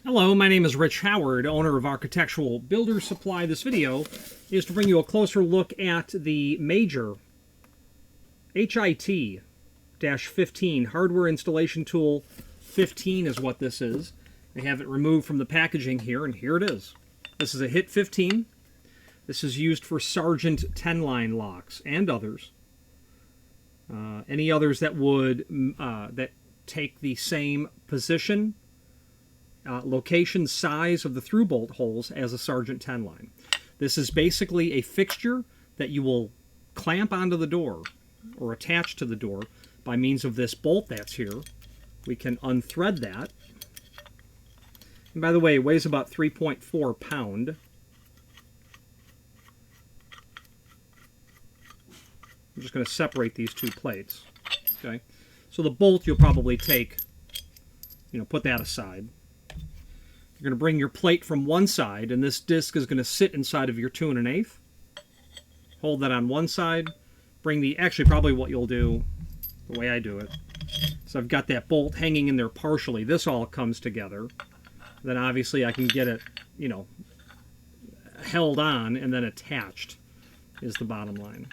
Hello, my name is Rich Howard, owner of Architectural Builder Supply. This video is to bring you a closer look at the Major HIT-15 Hardware Installation Tool 15 is what this is. I have it removed from the packaging here, and here it is. This is a HIT 15. This is used for Sargent 10-line locks and others. Any others that would that take the same position, location, size of the through bolt holes as a Sargent 10 line. This is basically a fixture that you will clamp onto the door or attach to the door by means of this bolt that's here. We can unthread that. And by the way, it weighs about 3.4 pounds. I'm just going to separate these two plates. Okay, so the bolt you'll probably take, put that aside. You're going to bring your plate from one side, and this disc is going to sit inside of your 2 1/8. Hold that on one side. Actually, probably what you'll do, the way I do it, so I've got that bolt hanging in there partially. This all comes together. Then obviously I can get it, held on and then attached is the bottom line.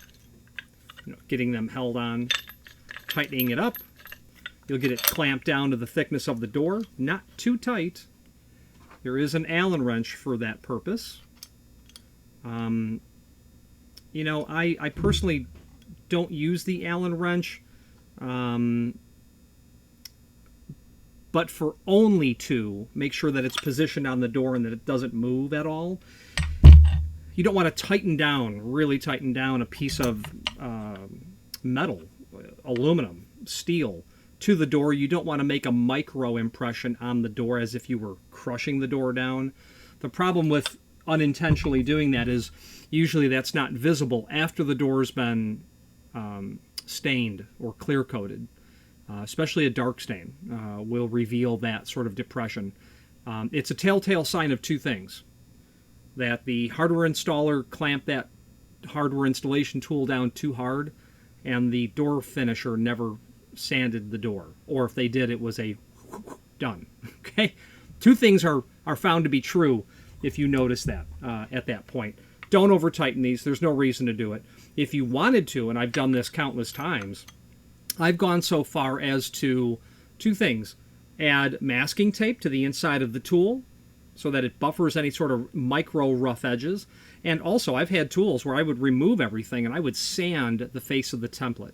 Getting them held on, tightening it up. You'll get it clamped down to the thickness of the door, not too tight. There is an Allen wrench for that purpose. I personally don't use the Allen wrench, but for only to make sure that it's positioned on the door and that it doesn't move at all. You don't want to really tighten down a piece of metal, aluminum, steel to the door. You don't want to make a micro impression on the door as if you were crushing the door down. The problem with unintentionally doing that is usually that's not visible after the door's been stained or clear coated. Especially a dark stain will reveal that sort of depression. It's a telltale sign of two things: that the hardware installer clamped that hardware installation tool down too hard, and the door finisher never sanded the door. Or if they did, it was a done. Okay? Two things are found to be true if you notice that at that point. Don't over tighten these. There's no reason to do it. If you wanted to, and I've done this countless times, I've gone so far as to two things: add masking tape to the inside of the tool so that it buffers any sort of micro rough edges. And also, I've had tools where I would remove everything and I would sand the face of the template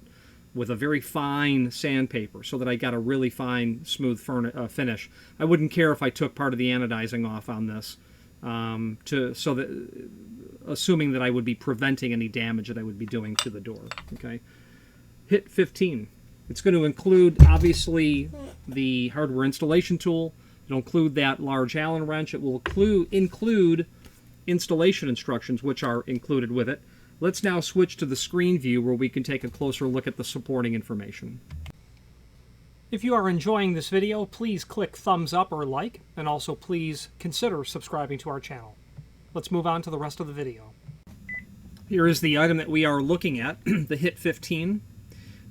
with a very fine sandpaper so that I got a really fine, smooth finish. I wouldn't care if I took part of the anodizing off on this, assuming that I would be preventing any damage that I would be doing to the door. Okay, HIT 15. It's going to include, obviously, the hardware installation tool. It'll include that large Allen wrench. It will include installation instructions, which are included with it. Let's now switch to the screen view where we can take a closer look at the supporting information. If you are enjoying this video, please click thumbs up or like, and also please consider subscribing to our channel. Let's move on to the rest of the video. Here is the item that we are looking at, the HIT 15.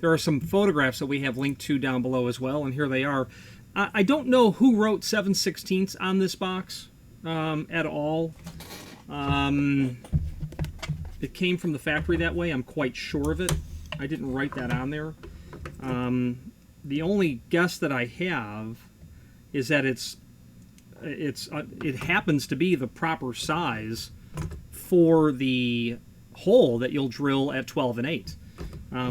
There are some photographs that we have linked to down below as well, and here they are. I don't know who wrote 7/16 on this box at all. It came from the factory that way. I'm quite sure of it. I didn't write that on there. The only guess that I have is that it happens to be the proper size for the hole that you'll drill at 12 1/8.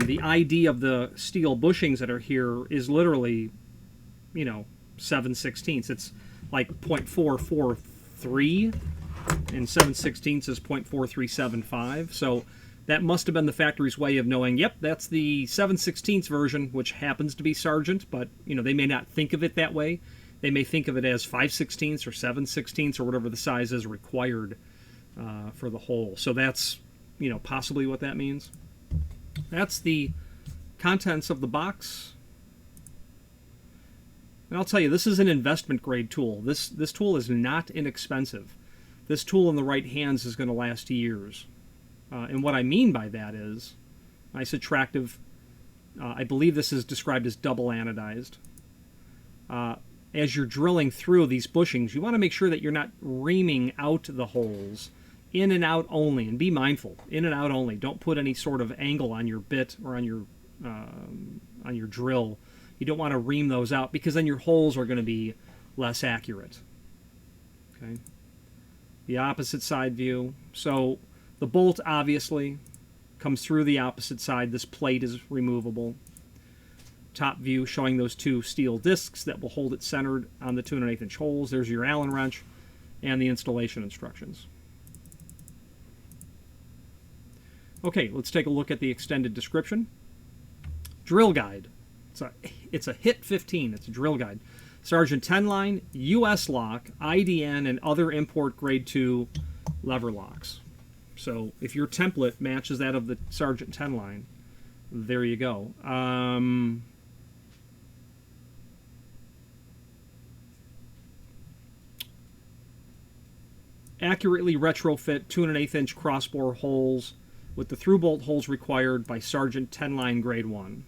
The ID of the steel bushings that are here is literally, 7/16. It's like 0.443, and 7/16 is 0.4375. So that must have been the factory's way of knowing, yep, that's the 7/16 version, which happens to be Sargent, but they may not think of it that way. They may think of it as 5/16 or 7/16 or whatever the size is required for the hole. So that's, possibly what that means. That's the contents of the box. And I'll tell you, this is an investment grade tool. This tool is not inexpensive. This tool in the right hands is going to last years. And what I mean by that is, nice, attractive. I believe this is described as double anodized. as you're drilling through these bushings, you want to make sure that you're not reaming out the holes. In and out only, and be mindful. In and out only. Don't put any sort of angle on your bit or on your drill. You don't want to ream those out because then your holes are going to be less accurate. Okay. The opposite side view. So the bolt obviously comes through the opposite side. This plate is removable. Top view showing those two steel discs that will hold it centered on the 2 1/8 inch holes. There's your Allen wrench and the installation instructions. Okay, let's take a look at the extended description. Drill guide. It's a HIT 15. It's a drill guide. Sargent 10 line, US lock, IDN, and other import grade 2 lever locks. So if your template matches that of the Sargent 10 line, there you go. Accurately retrofit 2 1/8 inch crossbore holes with the through bolt holes required by Sargent 10 line grade 1.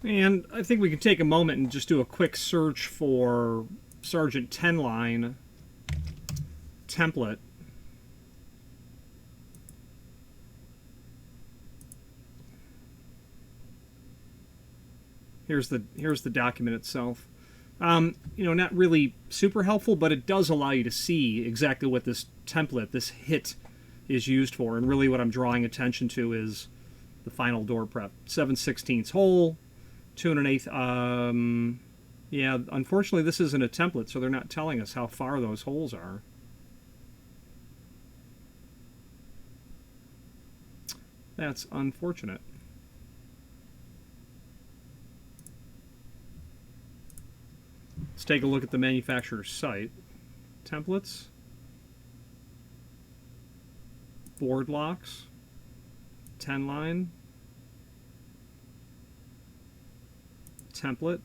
And I think we can take a moment and just do a quick search for Sargent 10 line template. Here's the document itself. Not really super helpful, but it does allow you to see exactly what this template, this HIT, is used for. And really what I'm drawing attention to is the final door prep. 7/16 hole, 2 1/8. Yeah, unfortunately this isn't a template, so they're not telling us how far those holes are. That's unfortunate. Let's take a look at the manufacturer's site. Templates. Board locks. 10 line. Template.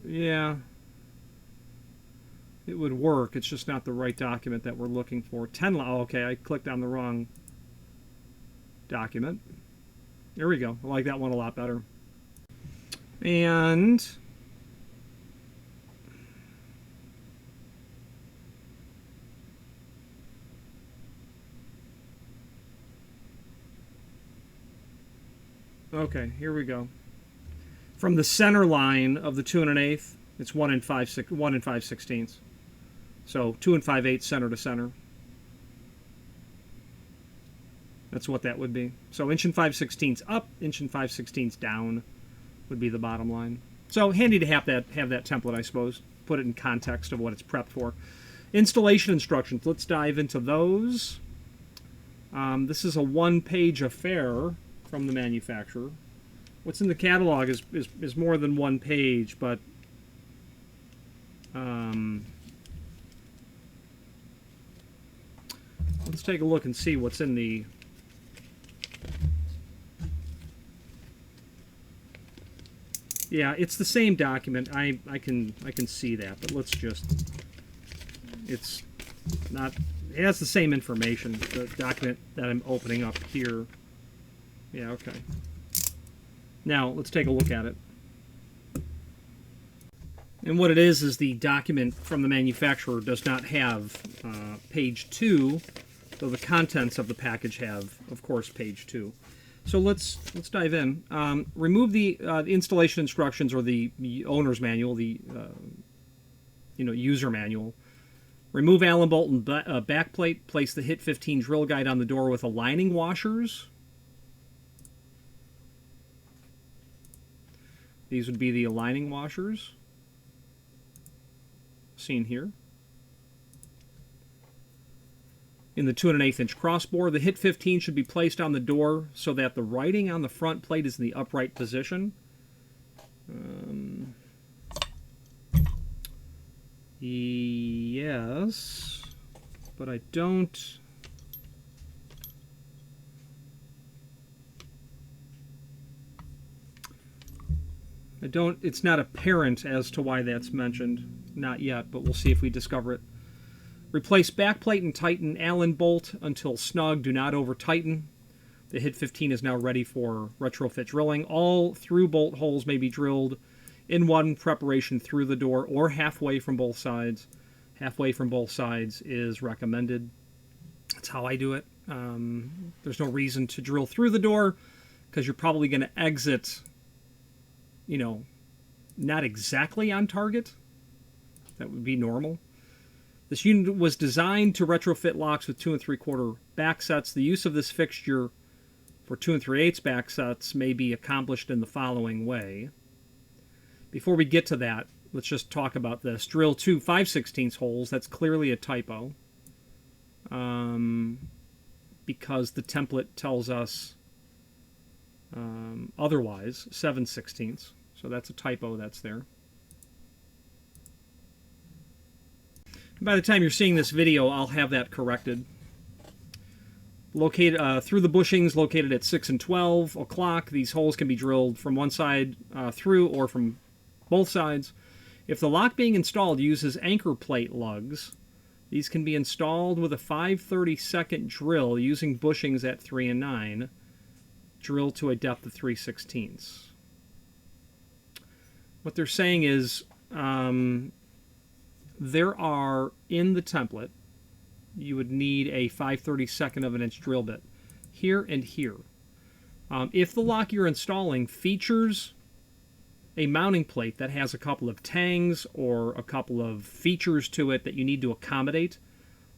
Yeah. It would work. It's just not the right document that we're looking for. 10 line. Oh, okay, I clicked on the wrong document. There we go. I like that one a lot better. And okay, here we go. From the center line of the 2 1/8, it's 1 5/16. So 2 5/8 center to center. That's what that would be. So 1 5/16 up, 1 5/16 down would be the bottom line. So handy to have that template, I suppose. Put it in context of what it's prepped for. Installation instructions. Let's dive into those. This is a one-page affair from the manufacturer. What's in the catalog is more than one page, but let's take a look and see what's in the yeah, it's the same document. I can see that, but let's just it's not it has the same information, the document that I'm opening up here. Yeah, okay. Now, let's take a look at it. And what it is the document from the manufacturer does not have page 2, though the contents of the package have, of course, page 2. So let's dive in. Remove the installation instructions or the owner's manual, the user manual. Remove Allen bolt and backplate. Place the HIT 15 drill guide on the door with aligning washers. These would be the aligning washers, seen here. In the 2 1/8 inch crossbore, the HIT 15 should be placed on the door so that the writing on the front plate is in the upright position. Yes, but I don't... it's not apparent as to why that's mentioned. Not yet, but we'll see if we discover it. Replace backplate and tighten Allen bolt until snug. Do not over-tighten. The HID 15 is now ready for retrofit drilling. All through bolt holes may be drilled in one preparation through the door or halfway from both sides. Halfway from both sides is recommended. That's how I do it. There's no reason to drill through the door because you're probably going to exit, you know, not exactly on target. That would be normal. This unit was designed to retrofit locks with 2 3/4 back sets. The use of this fixture for 2 3/8 back sets may be accomplished in the following way. Before we get to that, let's just talk about this. Drill 2 5/16 holes. That's clearly a typo. Because the template tells us otherwise, 7/16. So that's a typo that's there. By the time you're seeing this video, I'll have that corrected. Located through the bushings located at 6 and 12 o'clock. These holes can be drilled from one side through or from both sides. If the lock being installed uses anchor plate lugs, these can be installed with a 5/32 drill using bushings at 3 and 9. Drill to a depth of 3/16. What they're saying is there are, in the template, you would need a 5/32 of an inch drill bit here and here. If the lock you're installing features a mounting plate that has a couple of tangs or a couple of features to it that you need to accommodate,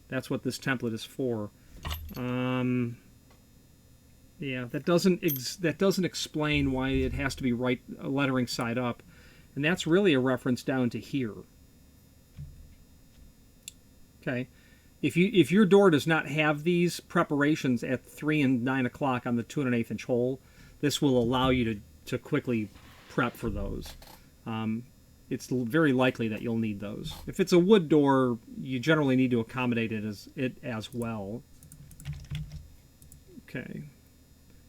that's what this template is for. Yeah, that doesn't explain why it has to be right lettering side up, and that's really a reference down to here. Okay, if your door does not have these preparations at 3 and 9 o'clock on the 2 1/8 inch hole, this will allow you to quickly prep for those. It's very likely that you'll need those. If it's a wood door, you generally need to accommodate it as well. Okay.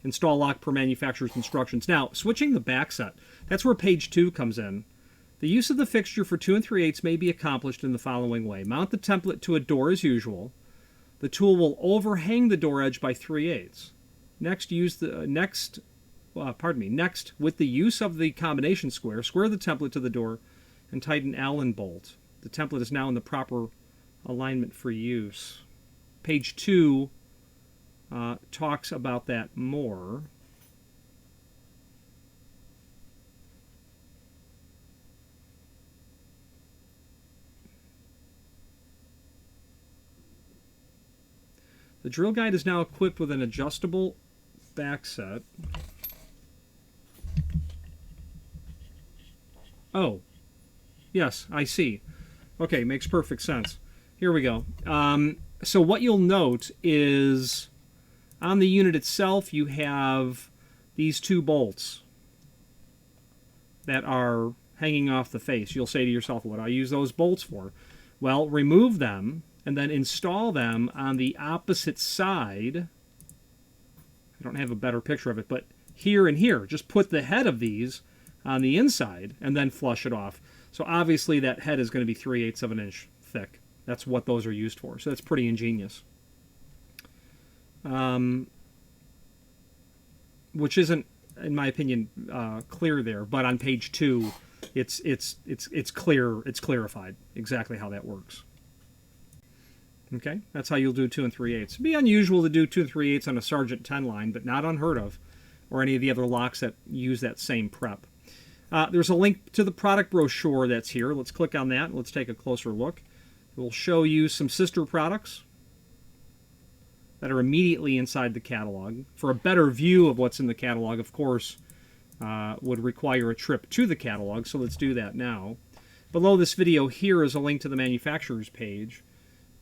Install lock per manufacturer's instructions. Now, switching the back set, that's where page 2 comes in. The use of the fixture for 2 3/8 may be accomplished in the following way. Mount the template to a door as usual. The tool will overhang the door edge by 3/8. Next, with the use of the combination square, square the template to the door and tighten Allen bolt. The template is now in the proper alignment for use. Page 2 talks about that more. The drill guide is now equipped with an adjustable back set. Oh, yes, I see. Okay, makes perfect sense. Here we go. So what you'll note is on the unit itself, you have these 2 bolts that are hanging off the face. You'll say to yourself, what do I use those bolts for? Well, remove them and then install them on the opposite side. I don't have a better picture of it, but here and here. Just put the head of these on the inside and then flush it off. So obviously that head is going to be 3/8 of an inch thick. That's what those are used for. So that's pretty ingenious. Which isn't, in my opinion, clear there, but on page 2, it's clear. It's clarified exactly how that works. Okay, that's how you'll do 2 3/8. It'd be unusual to do 2 3/8 on a Sargent 10 line, but not unheard of, or any of the other locks that use that same prep. There's a link to the product brochure that's here. Let's click on that. Let's take a closer look. It will show you some sister products that are immediately inside the catalog. For a better view of what's in the catalog, of course, would require a trip to the catalog, so let's do that now. Below this video here is a link to the manufacturer's page,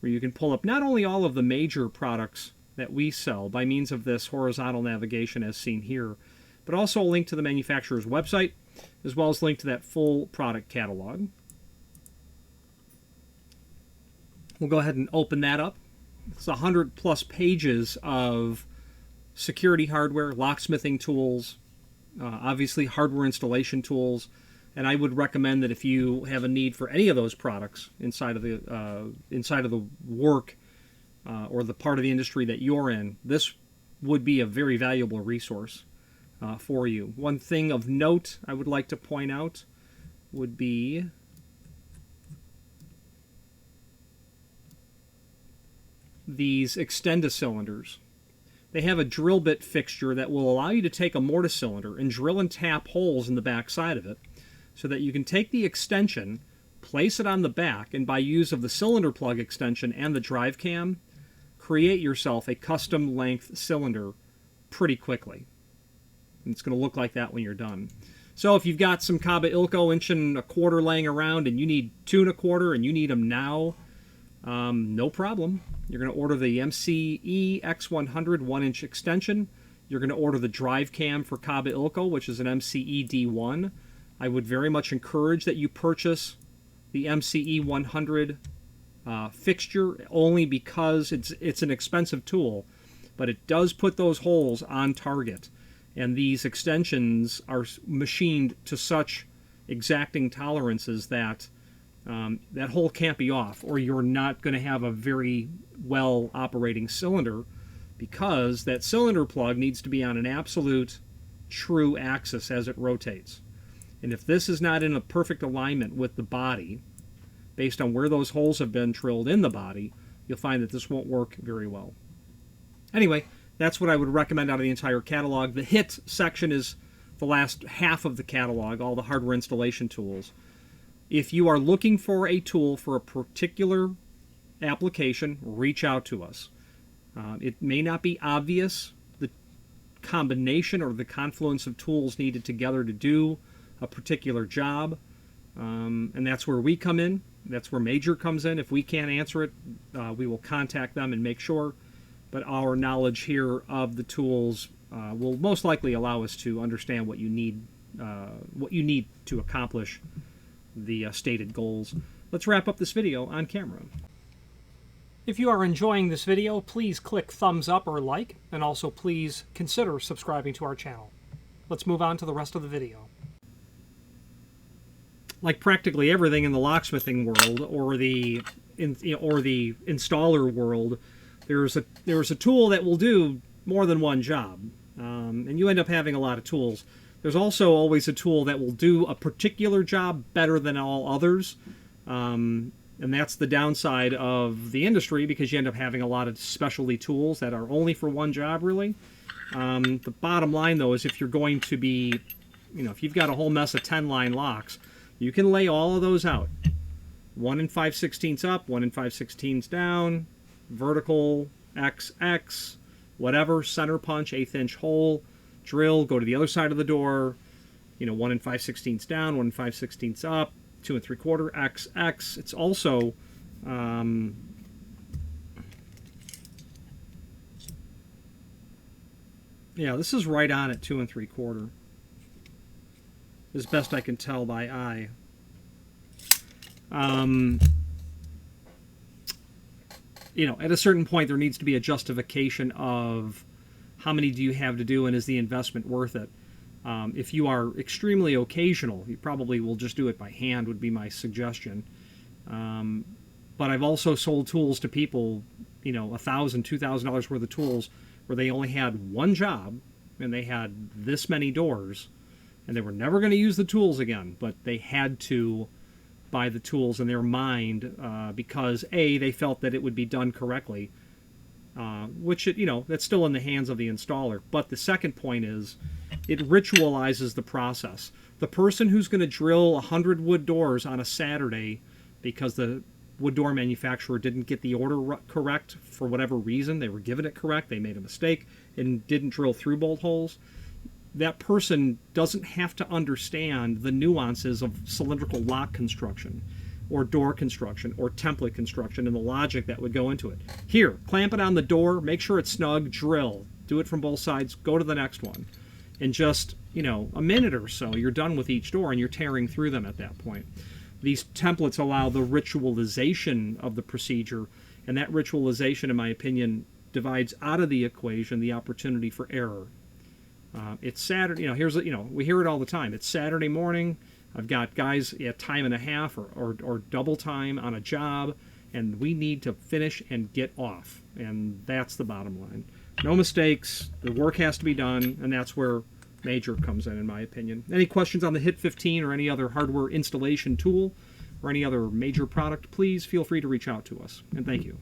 where you can pull up not only all of the major products that we sell by means of this horizontal navigation as seen here, but also a link to the manufacturer's website, as well as a link to that full product catalog. We'll go ahead and open that up. It's 100+ pages of security hardware, locksmithing tools, obviously hardware installation tools, and I would recommend that if you have a need for any of those products inside of the work or the part of the industry that you're in, this would be a very valuable resource for you. One thing of note I would like to point out would be these extenda cylinders. They have a drill bit fixture that will allow you to take a mortise cylinder and drill and tap holes in the back side of it so that you can take the extension, place it on the back, and by use of the cylinder plug extension and the drive cam, create yourself a custom length cylinder pretty quickly. And it's going to look like that when you're done. So if you've got some Kaba Ilko 1.25" laying around and you need 2 1/4 and you need them now, no problem. You're going to order the MCE X100 1-inch extension. You're going to order the drive cam for Kaba Ilko, which is an MCE D1. I would very much encourage that you purchase the MCE 100 fixture only because it's an expensive tool, but it does put those holes on target. And these extensions are machined to such exacting tolerances that that hole can't be off, or you're not going to have a very well operating cylinder, because that cylinder plug needs to be on an absolute true axis as it rotates. And if this is not in a perfect alignment with the body, based on where those holes have been drilled in the body, you'll find that this won't work very well. Anyway, that's what I would recommend out of the entire catalog. The HIT section is the last half of the catalog, all the hardware installation tools. If you are looking for a tool for a particular application, reach out to us. It may not be obvious the combination or the confluence of tools needed together to do a particular job, and that's where we come in. That's where Major comes in. If we can't answer it, we will contact them and make sure. But our knowledge here of the tools will most likely allow us to understand what you need to accomplish the stated goals. Let's wrap up this video on camera. If you are enjoying this video, please click thumbs up or like, and also please consider subscribing to our channel. Let's move on to the rest of the video. Like practically everything in the locksmithing world or the installer world, there's a tool that will do more than one job, and you end up having a lot of tools. There's also always a tool that will do a particular job better than all others, and that's the downside of the industry, because you end up having a lot of specialty tools that are only for one job, really. The bottom line, though, is if you're going to be, if you've got a whole mess of 10-line locks, you can lay all of those out. 1 5/16 up, 1 5/16 down, vertical, XX, whatever, center punch, 1/8 inch hole, drill, go to the other side of the door, 1 5/16 down, 1 5/16 up, 2 3/4 XX. It's also yeah, this is right on at 2 3/4, as best I can tell by eye. At a certain point there needs to be a justification of how many do you have to do, and is the investment worth it? If you are extremely occasional, you probably will just do it by hand, would be my suggestion. But I've also sold tools to people, $1,000, $2,000 worth of tools, where they only had one job, and they had this many doors, and they were never going to use the tools again, but they had to buy the tools in their mind because, A, they felt that it would be done correctly, which, that's still in the hands of the installer. But the second point is, it ritualizes the process. The person who's going to drill 100 wood doors on a Saturday because the wood door manufacturer didn't get the order correct for whatever reason, they were given it correct, they made a mistake and didn't drill through bolt holes, that person doesn't have to understand the nuances of cylindrical lock construction or door construction or template construction and the logic that would go into it. Here, clamp it on the door, make sure it's snug, drill, do it from both sides, go to the next one. In just, a minute or so, you're done with each door and you're tearing through them at that point. These templates allow the ritualization of the procedure, and that ritualization, in my opinion, divides out of the equation the opportunity for error. It's Saturday, we hear it all the time. It's Saturday morning, I've got guys at time and a half or double time on a job, and we need to finish and get off. And that's the bottom line. No mistakes. The work has to be done, and that's where Major comes in my opinion. Any questions on the Hit 15 or any other hardware installation tool or any other Major product, please feel free to reach out to us. And thank you.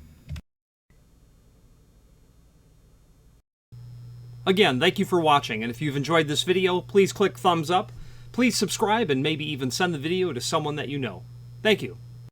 Again, thank you for watching, and if you've enjoyed this video, please click thumbs up. Please subscribe and maybe even send the video to someone that you know. Thank you.